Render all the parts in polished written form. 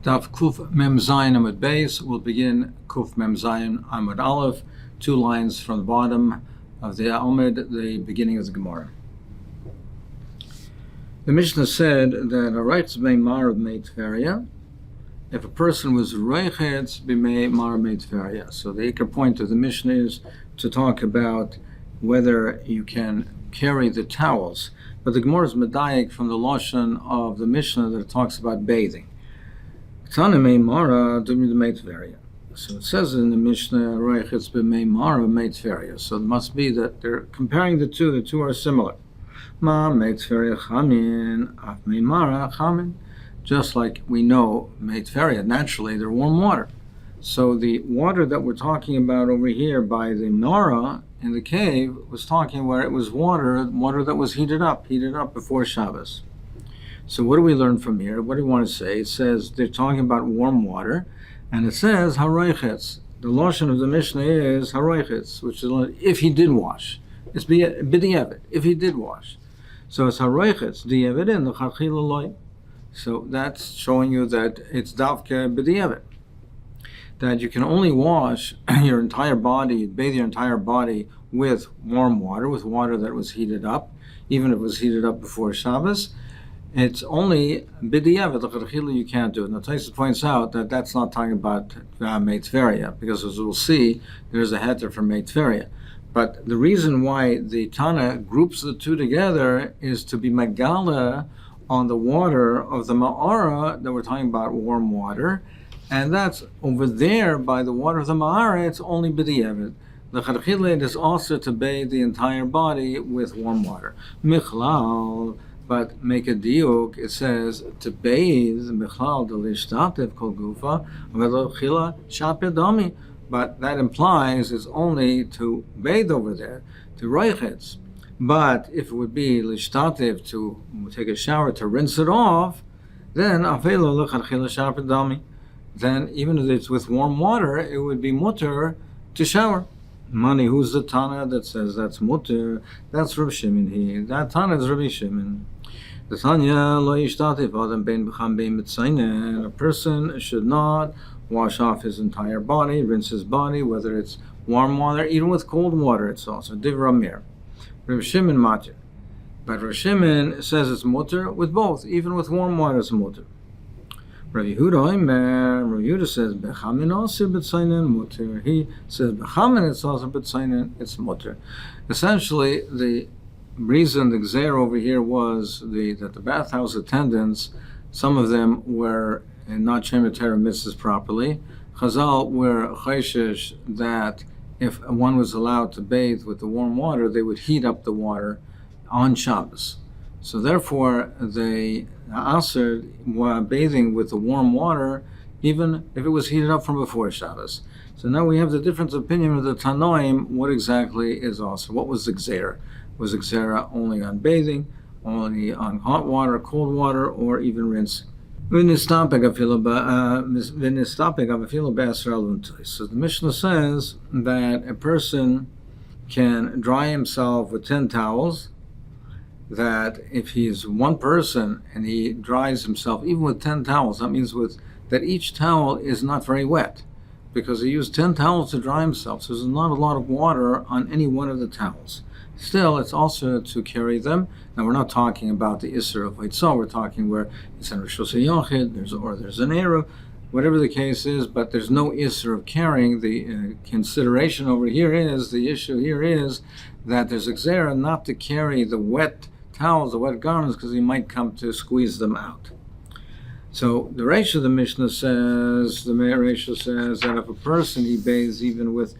Daf Kuf Mem Zayin Amud Beis. We'll begin Kuf Mem Zayin Amud Aleph, 2 lines from the bottom of the Amud, the beginning of the Gemara. The Mishnah said that a rights b'mei marav mei tveria, if a person was reichetz b'mei marav mei tveria. So the anchor point of the Mishnah is to talk about whether you can carry the towels. But the Gemara is medayik from the lashon of the Mishnah that talks about bathing. So it says in the Mishnah, Reichetz b'mei marav mei tveria. So it must be that they're comparing the two. The two are similar. Ma mei tveria chamin, af mei mara chamin. Just like we know, mei tveria, naturally they're warm water. So the water that we're talking about over here by the Mara in the cave was talking where it was water that was heated up before Shabbos. So what do we learn from here? What do we want to say? It says they're talking about warm water, and it says haroichetz. The lashon of the Mishnah is haroichetz, which is if he did wash. It's b'di'evet, if he did wash. So it's haroichetz, di'evet in the chachila loy. So that's showing you that it's davke b'di'evet. That you can only wash your entire body, bathe your entire body with warm water, with water that was heated up, even if it was heated up before Shabbos. It's only b'di'evet, the chachila you can't do it. Now Taisa points out that that's not talking about mei tveria, because as we'll see, there's a heter for mei tveria. But the reason why the Tana groups the two together is to be megala on the water of the ma'ara that we're talking about, warm water, and that's over there by the water of the ma'ara. It's only b'di'evet. The chachila is also to bathe the entire body with warm water. Michlal. But make a diuk, it says to bathe mechlal delishtatev kol gufa v'lo chila shapedami. But that implies it's only to bathe over there, to reichetz. But if it would be lishtatev, to take a shower, to rinse it off, then afelo lechachila shapedami. Then even if it's with warm water, it would be mutter to shower. Mani, who's the Tana that says that's mutter? That's Rav Shimon. That Tana is Rabbi Shimon. The Tanya lo yishtatev adam bein b'cham bein mitzayin. A person should not wash off his entire body, rinse his body, whether it's warm water, even with cold water. It's also divra mir. Rav Shimon matir, but Rav Shimon says it's mutter with both, even with warm water. It's mutter. Rav Yehuda says bechamin also b'tzayin mutter. He says bechamin it's also b'tzayin, it's mutter. Essentially, the reason the gzeir over here was that the bathhouse attendants, some of them were not shemitera mitzvahs properly. Chazal were chayshish that if one was allowed to bathe with the warm water, they would heat up the water on Shabbos. So therefore, they answered bathing with the warm water, even if it was heated up from before Shabbos. So now we have the different opinion of the Tanoim, what exactly is also. What was the gzeira? Was the gzeira only on bathing, only on hot water, cold water, or even rinsing? So the Mishnah says that a person can dry himself with 10 towels, that if he's one person and he dries himself even with 10 towels, that means that each towel is not very wet, because he used 10 towels to dry himself, so there's not a lot of water on any one of the towels. Still, it's also to carry them. Now, we're not talking about the Isser of Eitzah, we're talking where it's in Rosh Hashanah, there's an Erev, whatever the case is, but there's no Isser of carrying. The consideration over here is, the issue here is that there's a Gzera not to carry the wet towels, the wet garments, because he might come to squeeze them out. So the Reish of the Mishnah says, that if a person he bathes a reichetz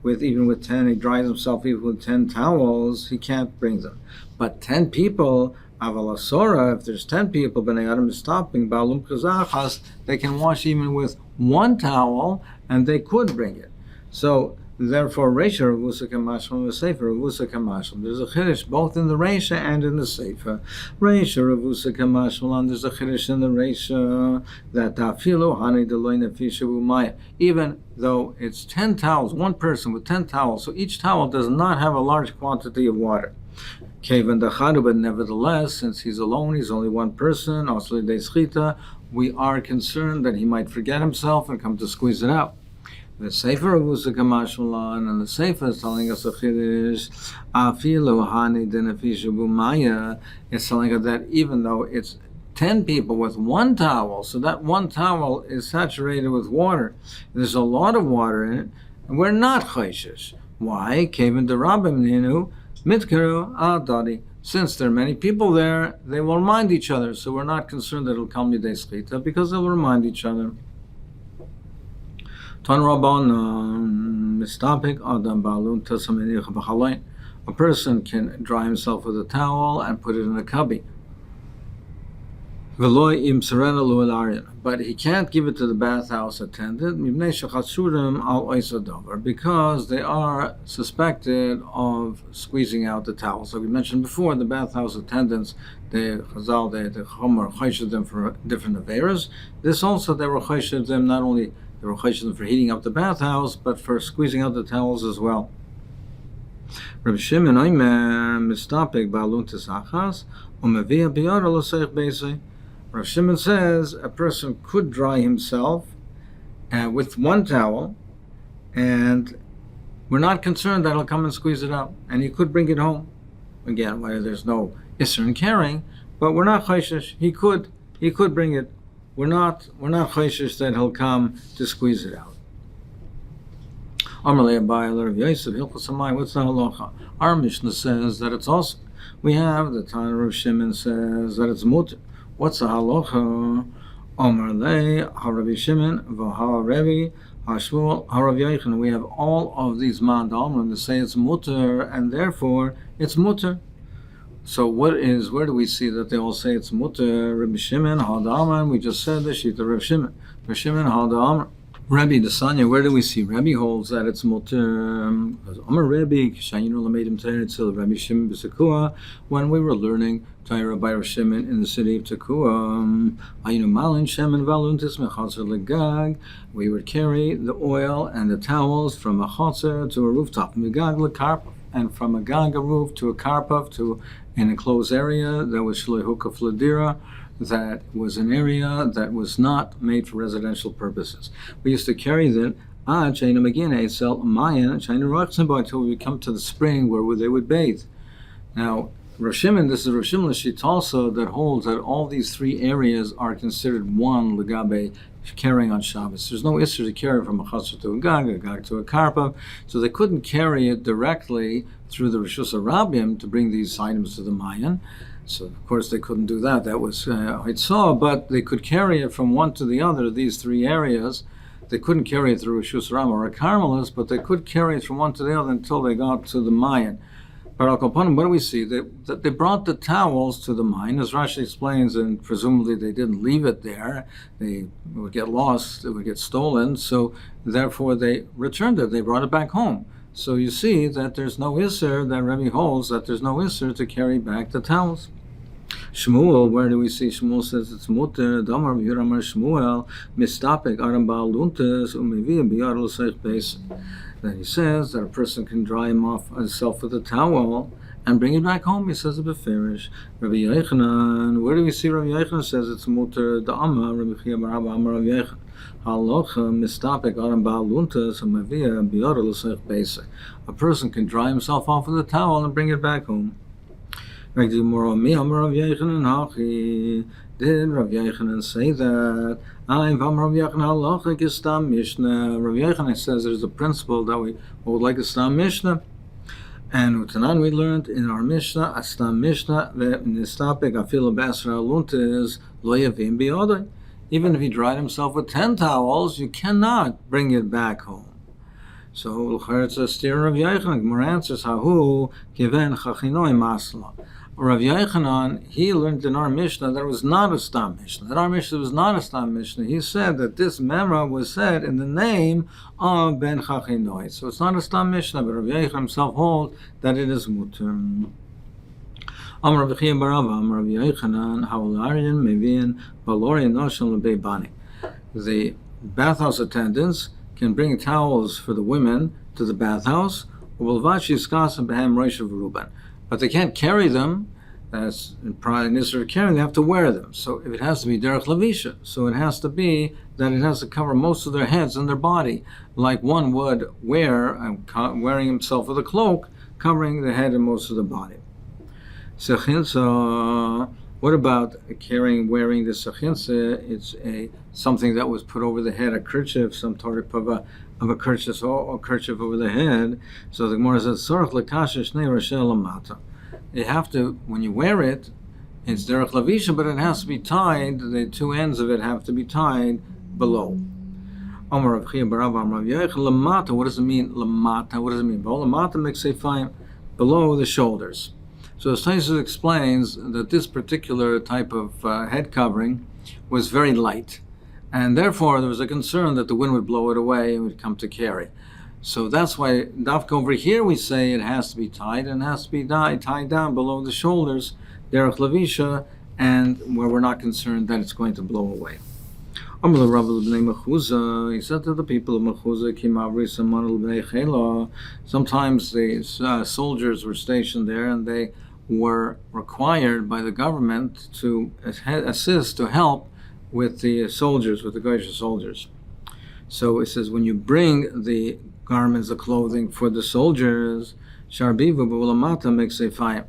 even with 10, he dries himself even with 10 towels, he can't bring them. But 10 people, aval asora, if there's 10 people, b'nei adam is stopping, ba'alum kazachas, they can wash even with 1 towel, and they could bring it. So Therefore, Reisha Ravusa Kamashlam and Sefer Ravusa Kamashlam. There's a chiddush both in the Reisha and in the Sefer. Reisha Ravusa Kamashlam. There's a chiddush in the Reisha that Tafilu Hani Deloy Nefisha Umaya. Even though it's 10 towels, one person with 10 towels, so each towel does not have a large quantity of water. Kevan Dachadu, but nevertheless, since he's alone, he's only one person, also de Schita, we are concerned that he might forget himself and come to squeeze it out. The Sefer of Usa Kamashulan, and the Sefer is telling us a chiddush, Afilu Hani Denefisha Bumaya, is telling us that even though it's 10 people with one towel, so that one towel is saturated with water, there's a lot of water in it, and we're not chayshish. Why? Kevan Derabim Ninu, Mitkeru Adadi. Since there are many people there, they will remind each other, so we're not concerned that it'll come Yidei Schita, because they'll remind each other. A person can dry himself with a towel and put it in a cubby. But he can't give it to the bathhouse attendant because they are suspected of squeezing out the towel. So we mentioned before, the bathhouse attendants, the Chomer chayshed them for different averas. This also, they were chayshed them not only they were chayshed them for heating up the bathhouse, but for squeezing out the towels as well. Rabbi Shimon Rav Shimon says a person could dry himself with one towel, and we're not concerned that he'll come and squeeze it out, and he could bring it home. Again, whether there's no isser in carrying, but we're not chayshish. He could bring it. We're not chayshish that he'll come to squeeze it out. What's the halacha? Our Mishnah says that it's also. We have the Tana Rav Shimon says that it's mutter. What's the halacha? Omar le Haravi Shimon v'Haravi Hashmuel Harav Yochanan. We have all of these man dalman to say it's mutter, and therefore it's mutter. So where do we see that they all say it's mutter? Rabbi Shimon Hadamar. We just said the shita Rav Shimon. Rav Shimon Hadamar. Rabbi Desanya, where do we see? Rabbi holds that it's mutter. Amar Rabbi Shayinu Lamedim Teretzel Rabbi Shimon B'Sekua. When we were learning Torah by Rav Shimon in the city of Tekoa, Ayinu Malin Shemen Valuntis Mechatzer Legag. We would carry the oil and the towels from a chotzer to a rooftop, Megag lekarpav, and from a gaga roof to a karpav, to an enclosed area that was shlehuka fladira, that was an area that was not made for residential purposes. We used to carry that until we come to the spring where they would bathe. Now, Rav Shimon, this is Rav Shimon Shit also that holds that all these three areas are considered one legabe carrying on Shabbos. There's no issue to carry from a chasser to a gag to a karpa, so they couldn't carry it directly through the Rishus Rabim to bring these items to the Mayan. So of course they couldn't do that. That was Hitzah, but they could carry it from one to the other, these three areas. They couldn't carry it through a Rishus Rabim or a Carmelist, but they could carry it from one to the other until they got to the Mayan. But what do we see? That they brought the towels to the mine, as Rashi explains, and presumably they didn't leave it there. They would get lost, it would get stolen, so therefore they returned it. They brought it back home. So you see that there's no isser, that Rebbe holds that there's no isser to carry back the towels. Shmuel, where do we see? Shmuel says it's muter. Damar v'yiramar Shmuel mistapek aram ba'al luntes u'meviyah b'yar l'seich beis. Then he says that a person can dry himself with a towel and bring it back home. He says a beferish. Rabbi Yochanan, where do we see Rabbi Yochanan says it's muter da'ama Rabbi Chia bar Abba Amar Rabbi Yochanan halacha mistapek aram ba'al luntes u'meviyah b'yar l'seich beis. A person can dry himself off with a towel and bring it back home. Did Rav Yochanan say that? Rav Yochanan says there's a principle that we would like a Stam Mishnah. And Utanan we learned in our Mishnah, a Stam Mishnah, even if he dried himself with 10 towels, you cannot bring it back home. So it's a steer of Yochanan. More answers, Hahu, Kiven Chachinoi Masla. Rav Yochanan, he learned in our Mishnah that it was not a Stam Mishnah. That our Mishnah was not a Stam Mishnah. He said that this Memra was said in the name of Ben Chachinoi. So it's not a Stam Mishnah, but Rav Yochanan himself holds that it is Mutter. Amar Rav Chia bar Ava, Amar Rav Yochanan, Hawlarian Mevian Balorian Noshon Lebebani. The bathhouse attendants can bring towels for the women to the bathhouse, but they can't carry them. That's in Nisr carrying, they have to wear them. So if it has to be derech lavisha, so it has to be that it has to cover most of their heads and their body, like one would wear, wearing himself with a cloak, covering the head and most of the body. Sechinsa, what about wearing the sechinsa? It's something that was put over the head, a kerchief, some type of a kerchief or kerchief over the head. So the Gemara says, "Sorach lekasha shnei rashel lamata." You have to, when you wear it, it's derech lavisha, but it has to be tied. The two ends of it have to be tied below. Amar Rav Chia bar Ava, Amar Rav Yochanan, lamata. What does it mean? Lamata. What does it mean? Lamata makes a fine below the shoulders. So Taisus explains that this particular type of head covering was very light, and therefore there was a concern that the wind would blow it away and would come to carry. So that's why Dafka over here we say it has to be tied, and it has to be tied down below the shoulders, derech lavisha, and where we're not concerned that it's going to blow away. He said to the people of Mechuza, sometimes the soldiers were stationed there, and they were required by the government to assist, to help with the soldiers, with the Goyish soldiers. So it says, when you bring the garments, the clothing for the soldiers, Sharbiva Bulamata makes a fire.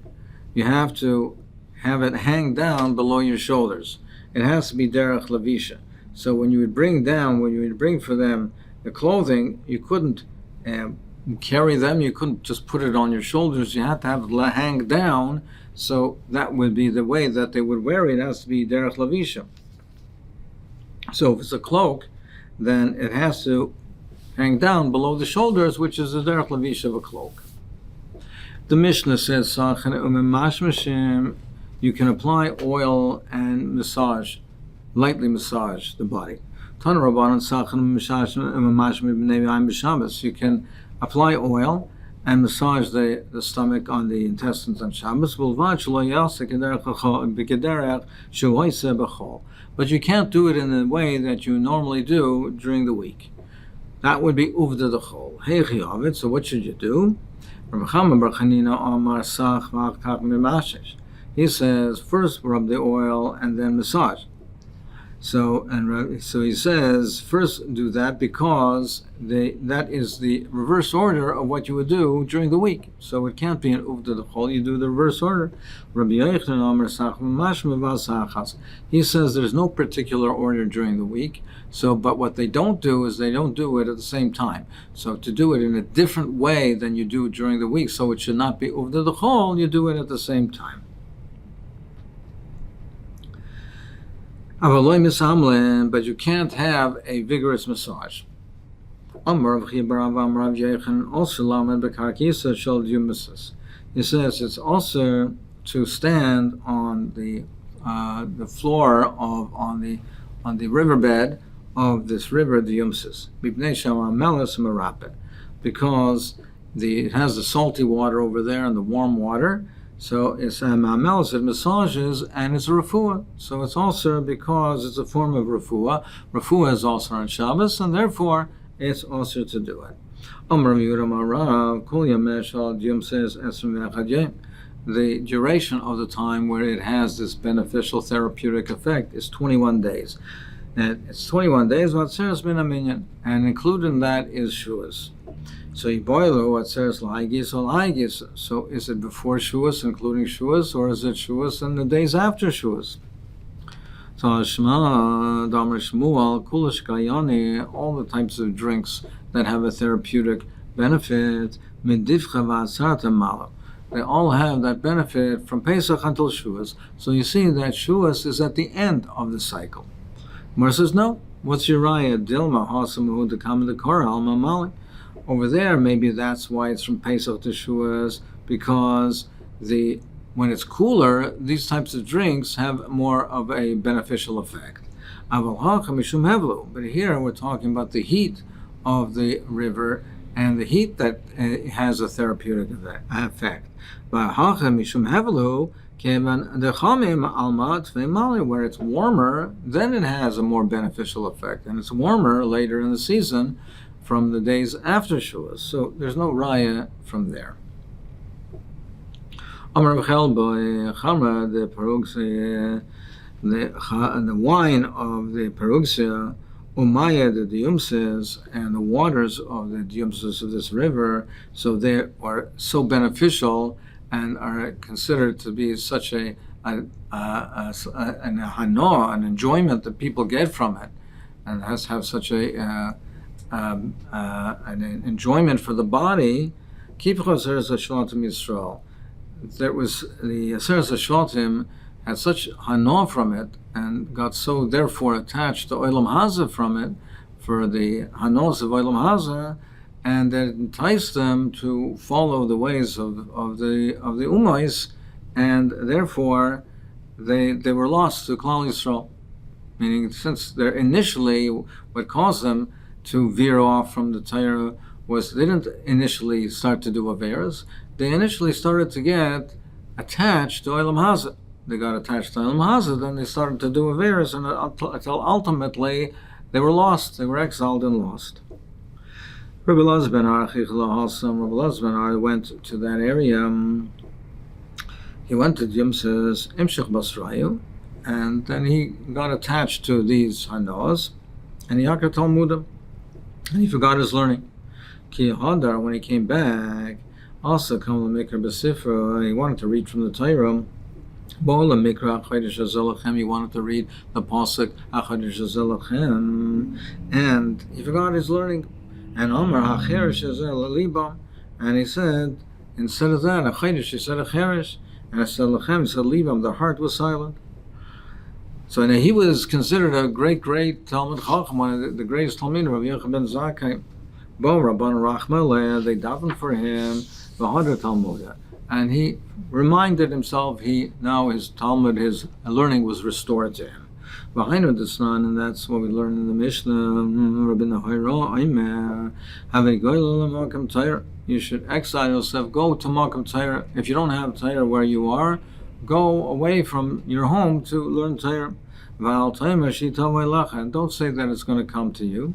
You have to have it hang down below your shoulders. It has to be derech lavisha. So when you would bring for them the clothing, you couldn't carry them, you couldn't just put it on your shoulders, you had to have it hang down, so that would be the way that they would wear it. It has to be derech lavisha. So if it's a cloak, then it has to hang down below the shoulders, which is the derech lavisha of a cloak. The Mishnah says, you can apply oil and massage, lightly massage the body. You can apply oil and massage the stomach on the intestines on Shabbos. But you can't do it in the way that you normally do during the week. That would be uvda d'chol. So what should you do? He says, first rub the oil and then massage. So he says, first do that because that is the reverse order of what you would do during the week. So it can't be an uvda d'chol. You do the reverse order. He says there's no particular order during the week. So, but what they don't do is they don't do it at the same time. So to do it in a different way than you do during the week, so it should not be uvda d'chol, you do it at the same time. But you can't have a vigorous massage. He says it's also to stand on the floor on the riverbed of this river, the Yumsis, because it has the salty water over there and the warm water. So it's ma'amelis, it massages, and it's a refuah. So it's also because it's a form of refuah. Refuah is also on Shabbos, and therefore it's also to do it. The duration of the time where it has this beneficial therapeutic effect is 21 days. And it's 21 days, and included in that is shuas. So you boil what says laigis or laigis. So is it before shuas, including shuas, or is it shuas and the days after shuas? So Shema, Damar Shmuel, Kulish Gayani, all the types of drinks that have a therapeutic benefit, Medivcha V'Asata Malo. They all have that benefit from Pesach until Shuas. So you see that Shuas is at the end of the cycle. Mar says, no. What's your raya? Dilma Hasamu the Kamadakara Alma Mali. Over there, maybe that's why it's from Pesach to Shuas, because the when it's cooler, these types of drinks have more of a beneficial effect. But here we're talking about the heat of the river and the heat that has a therapeutic effect. Where it's warmer, then it has a more beneficial effect, and it's warmer later in the season from the days after Shavuos. So there's no raya from there. The wine of the Perugsia, Umaya the Diumses, and the waters of the Diumses of this river, so they are so beneficial and are considered to be such an enjoyment that people get from it, and has to have such an enjoyment for the body. There was the Aseres HaShvatim had such hana from it and got so therefore attached to Olam Hazeh from it, for the hanos of Olam Hazeh, and that enticed them to follow the ways of the Ummais, and therefore they were lost to Klal Yisrael. Meaning, since they're initially, what caused them to veer off from the Torah was they didn't initially start to do Averas. They initially started to get attached to Olam Hazeh. They got attached to Olam Hazeh, then they started to do Averas, and until ultimately they were lost. They were exiled and lost. Rabbi Elazar ben Ar went to that area. He went to Yimsa's Imshech Basrayu, and then he got attached to these Hanos, and he Yakar Talmudim, and he forgot his learning. Ki Hadar, when he came back, also come to Mikra B'Sifra, he wanted to read from the Torah. Bola Mikra Achodesh Hazelachem, he wanted to read the Pasuk Achodesh Hazelachem, and he forgot his learning. And Omar HaCherish Hazel Liba, and he said, instead of that, Achodesh, he said Acherish, and Hazelachem, he said Libam, the heart was silent. So now he was considered a great Talmud Chacham, one of the greatest Talmidim of Yochanan ben Zakkai. Bo Rabban Rachmaleh, they davened for him, V'hadar Talmudah. And he reminded himself, his Talmud, his learning was restored to him. V'hainu Desnan, and that's what we learn in the Mishnah. Rabbeinu Hayro Aimer, having goyel l'makam Torah. You should exile yourself, go to Makam Torah. If you don't have Torah where you are, go away from your home to learn Torah. V'al Torah shitavay lacha, and don't say that it's going to come to you.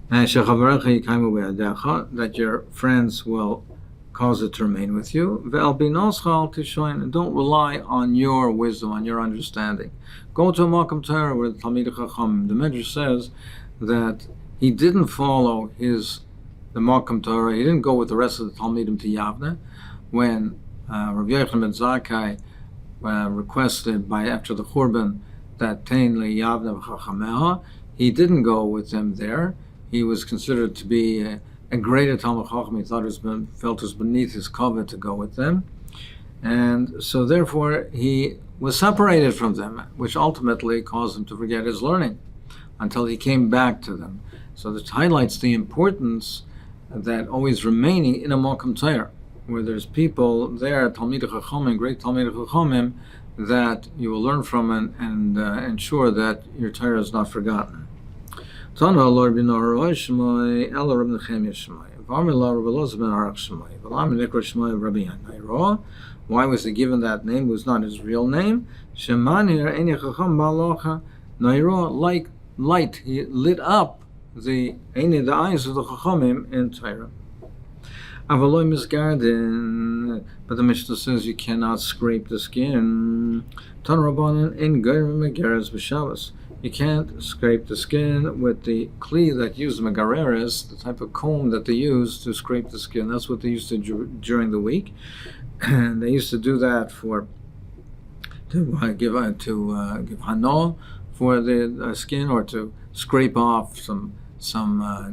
And that your friends will cause it to remain with you. And don't rely on your wisdom, on your understanding. Go to Makam Torah where the Talmid Chacham. The Medrash says that he didn't follow the Makam Torah. He didn't go with the rest of the Talmidim to Yavne. When Rav Yochanan ben Zakkai requested after the Churban that Tein li Yavne v'Chachameha, he didn't go with them there. He was considered to be a greater Talmud Chacham. He felt it was beneath his covet to go with them, and so therefore he was separated from them, which ultimately caused him to forget his learning until he came back to them. So this highlights the importance that always remaining in a Makam Torah, where there's people there, Talmidei Chachamim, great Talmidei Chachamim, that you will learn from and ensure that your Torah is not forgotten. Tana Lord bin Aroi Shmoi, Ella Rabbi Nechemia Shmoi, Varmila Rabbi Elazar ben Arak Shmoi, Valam Nikra Shmoi Rabbi Hanayro. Why was he given that name? It was not his real name. Shemanir Eni Chacham Balocha Nairo, like light. He lit up the eyes of the Chachamim in Torah. Avaloi Misgardin, but the Mishnah says you cannot scrape the skin. Tan Rabbanan in Geirim Megares B'Shabbos. You can't scrape the skin with the kli that used megareres, the type of comb that they use to scrape the skin. That's what they used to do during the week, and they used to do that to give hano for the skin, or to scrape off some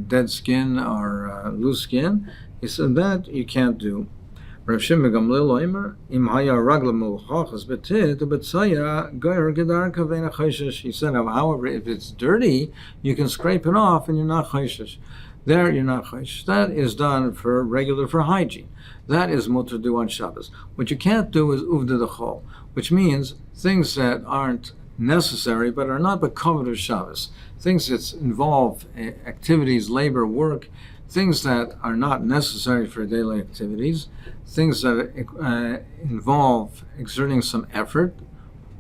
dead skin or loose skin. He said that you can't do. Rav Shimon Gamliel Omer, Im haya ragla mulchachas betit ubetzaya goyer gedar kavein choshesh. He said, however, if it's dirty, you can scrape it off and you're not choshesh. There you're not chayish. That is done for hygiene. That is mutter to do on Shabbos. What you can't do is uvda d'chol, which means things that aren't necessary but are not covered of Shabbos. Things that involve activities, labor, work, things that are not necessary for daily activities, things that involve exerting some effort,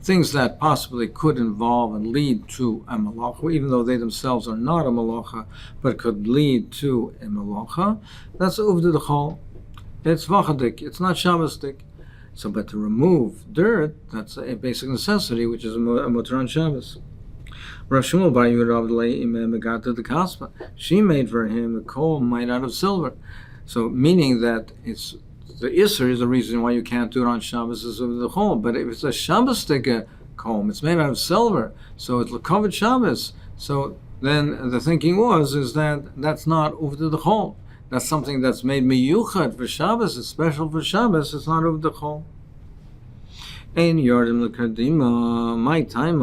things that possibly could involve and lead to a malacha, even though they themselves are not a malacha, but could lead to a malacha. That's uvda d'chol. It's vachadik. It's not Shabbosdik. So, but to remove dirt, that's a basic necessity, which is a mutter on Shabbos. Rav Shmuel bar Yehuda Megata the Kaspa. She made for him a coal made out of silver. So, meaning that it's the Isser is the reason why you can't do it on Shabbos is of the chol. But if it's a Shabbosdik comb, it's made out of silver, so it's covered Shabbos. So then the thinking is that that's not uvda d'chol. That's something that's made miyuchad for Shabbos. It's special for Shabbos. It's not uvda d'chol. Ein yardim l'kardima, my time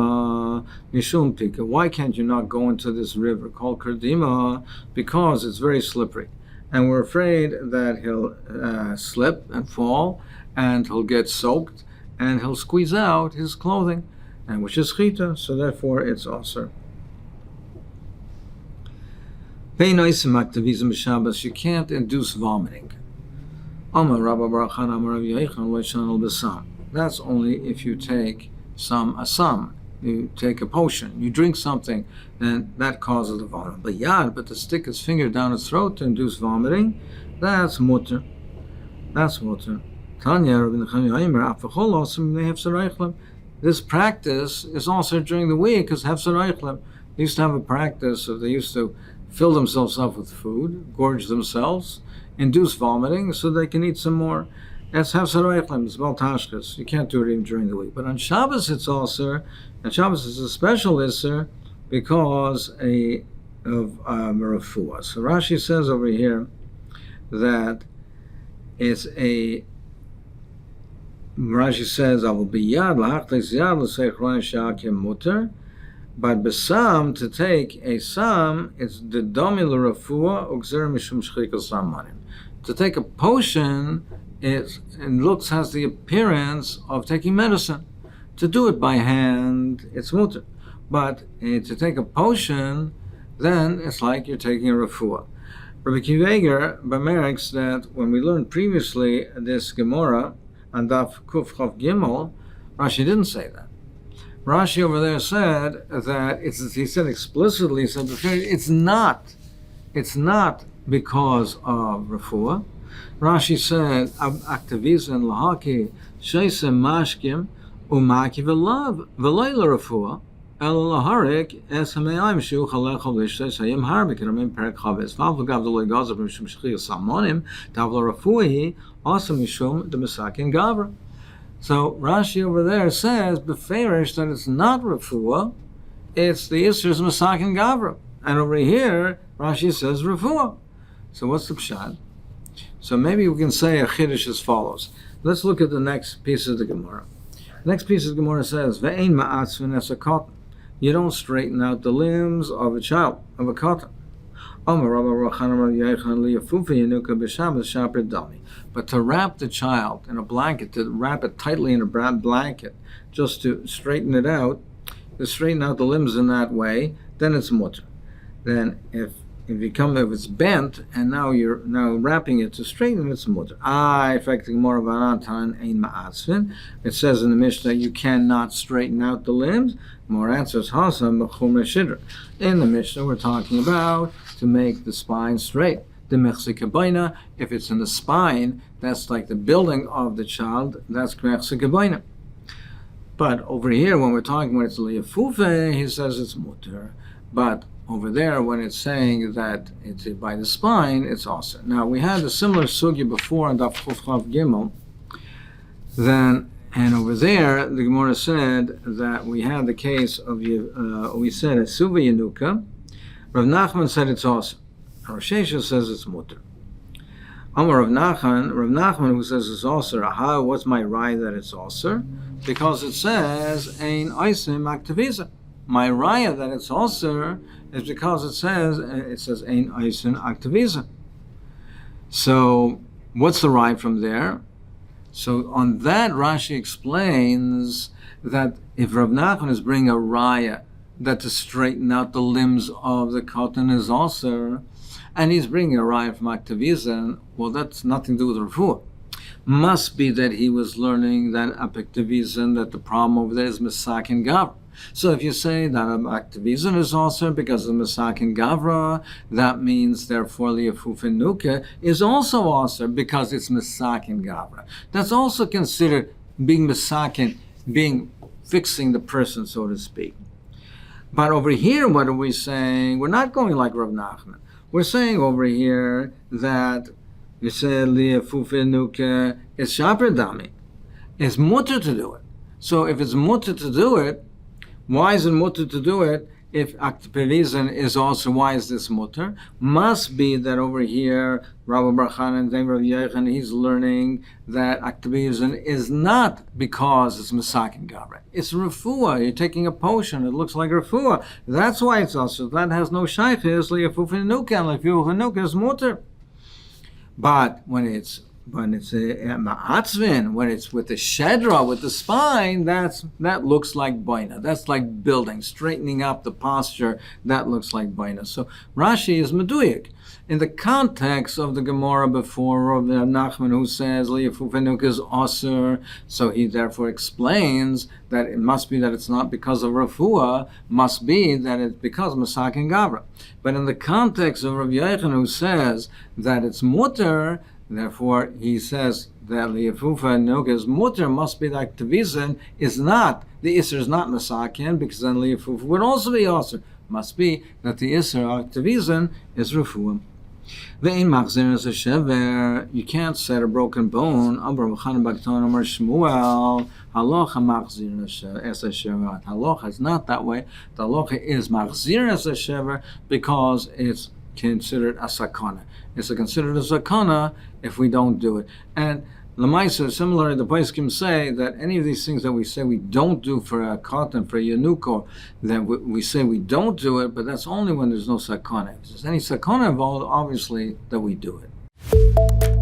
mishum pika. Why can't you not go into this river called Kardima? Because it's very slippery, and we're afraid that he'll slip and fall, and he'll get soaked, and he'll squeeze out his clothing, and which is chita. So therefore, it's also. You can't induce vomiting. That's only if you take some you take a potion, you drink something, then that causes the vomiting. But to stick his finger down his throat to induce vomiting, that's mutter. That's mutter. This practice is also during the week, because hefzer they used to have a practice of they used to fill themselves up with food, gorge themselves, induce vomiting so they can eat some more. That's hefzer reichlim, it's baltashkas. You can't do it even during the week. But on Shabbos it's also, and Shabbos is a special isser because of refuah. So Rashi says over here that it's a, Rashi says, I will be yad, lahachlis yad, l'seich roin sha'akim mutter. But besam, to take a sam, it's the domi l'rafua uxer mishum shchikal samanim. To take a potion, it has the appearance of taking medicine. To do it by hand, it's mutter. But to take a potion, then it's like you're taking a refuah. Rabbi Kiveger remarks that when we learned previously this Gemara on Daf Kuf Chav Gimel, Rashi didn't say that. Rashi over there said that he said explicitly, it's not because of refuah. Rashi said, "Aktivizan lahaki sheisem mashkim umaki v'lav v'layla refuah el laharik es hameim shu chalech v'ishtes hayim harbik ramim perek chaves v'avl gav the legazav mishum shchiyas salmonim davla refuahi also mishum the mesakin gavra." So Rashi over there says beferish that it's not refuah, it's the Yisr's Masakin Gavra. And over here, Rashi says refuah. So what's the pshat? So maybe we can say a chiddush as follows. Let's look at the next piece of the Gemara. The next piece of the Gemara says, Ve'ein ma'atzvin es a cotton. You don't straighten out the limbs of a child, of a cotton. But to wrap the child in a blanket, to wrap it tightly in a blanket, just to straighten it out, to straighten out the limbs in that way, then it's mutter. Then if it's bent and now you're wrapping it to straighten, it's mutter. It says in the Mishnah you cannot straighten out the limbs. More answers in the Mishnah we're talking about to make the spine straight. If it's in the spine, that's like the building of the child, that's mechzikabayna. But over here, when it's liyafufe, he says it's mutter. But over there, when it's saying that it's by the spine, it's also. Now, we had a similar sugya before on Daf Chav Gimel. And over there, the Gemara said that we had the case of, we said a suva yanuka. Rav Nachman said it's also. Rav Shesha says it's mutter. Amar Rav Nachman who says it's also. What's my raya that it's also? Because it says ein oisim aktiviza. My raya that it's also is because it says ein eisen aktivisen. So what's the right from there? So on that, Rashi explains that if Rav Nachman is bringing a raya that to straighten out the limbs of the cotton is also, and he's bringing a raya from aktivisen, well, that's nothing to do with refuah. Must be that he was learning that aktivisen, that the problem over there is misakin gavra. So if you say that aktivisen is also because of misakin gavra, that means therefore liafufin nuke is also also because it's misakin gavra. That's also considered being misakin, being fixing the person, so to speak. But over here, what are we saying? We're not going like Rav Nachman. We're saying over here that you say liafufin nuke is shaper dami. It's mutter to do it. So if it's mutter to do it, why is it mutter to do it if aktivisen is also, why is this mutter? Must be that over here, Rabbi Barchan and Rav Yechon, he's learning that aktivisen is not because it's misakin gavra. It's refuah. You're taking a potion. It looks like refuah. That's why it's also, that has no shaykhis, liafufin nuka, and liafufin nuka is mutter. But when it's ma'atzvin, when it's with the shedra, with the spine, that looks like baina. That's like building, straightening up the posture. That looks like baina. So Rashi is meduyik. In the context of the Gemara before of Nachman, who says liafufenuk is osir, so he therefore explains that it must be that it's not because of refuah, must be that it's because of masakin gavra. But in the context of Rav Yechon, who says that it's mutter, therefore, he says that liafufa noga's mutter must be that aktivisen is not, the isser is not masakin, because then liafufa would also be osir. Must be that the isser aktivisen is refuah. Ve'in machzir as a shever, you can't set a broken bone. Amar B'chan Bakton Amar Shmuel, halacha machzir as a shever. Halacha is not that way. The halacha is machzir as a shever because it's considered a sakana. It's considered a sakana if we don't do it. And Lamaisa, similarly, the Paiskim say that any of these things that we say we don't do for a cotton, for a yanuko, then we say we don't do it, but that's only when there's no sakana. If there's any sakana involved, obviously, that we do it.